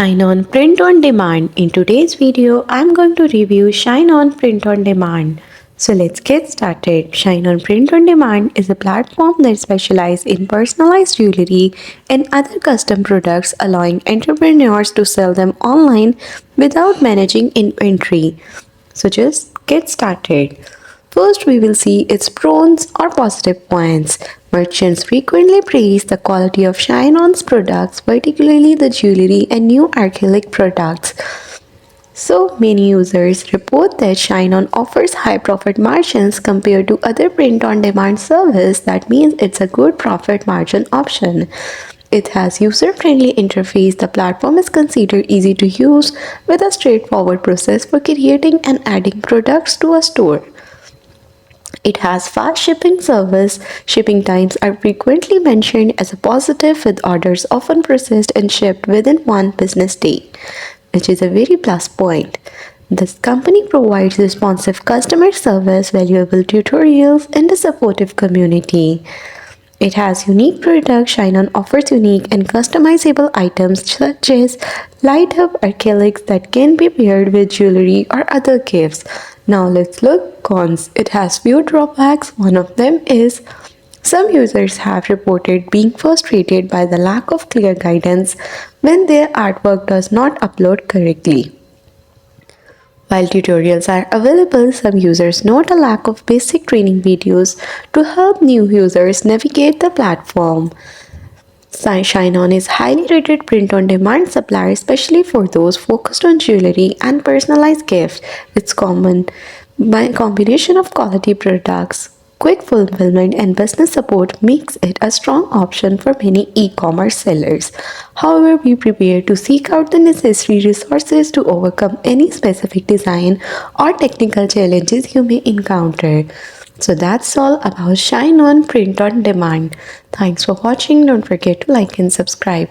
ShineOn Print on Demand. In today's video, I'm going to review ShineOn Print on Demand. So let's get started. ShineOn Print on Demand is a platform that specializes in personalized jewelry and other custom products, allowing entrepreneurs to sell them online without managing inventory. So just get started. First, we will see its pros or positive points. Merchants frequently praise the quality of ShineOn's products, particularly the jewelry and new acrylic products. So many users report that ShineOn offers high profit margins compared to other print-on-demand service. That means it's a good profit margin option. It has user-friendly interface. The platform is considered easy to use with a straightforward process for creating and adding products to a store. It has fast shipping service. Shipping times are frequently mentioned as a positive, with orders often processed and shipped within one business day, which is a very plus point. This company provides responsive customer service, valuable tutorials, and a supportive community. It has unique products. ShineOn offers unique and customizable items such as light up acrylics that can be paired with jewelry or other gifts. Now let's look cons. It has few drawbacks. One of them is some users have reported being frustrated by the lack of clear guidance when their artwork does not upload correctly. While tutorials are available, some users note a lack of basic training videos to help new users navigate the platform. ShineOn is highly rated print-on-demand supplier, especially for those focused on jewelry and personalized gifts. It's common by a combination of quality products, quick fulfillment, and business support makes it a strong option for many e-commerce sellers. However, be prepared to seek out the necessary resources to overcome any specific design or technical challenges you may encounter. So that's all about ShineOn Print on Demand. Thanks for watching. Don't forget to like and subscribe.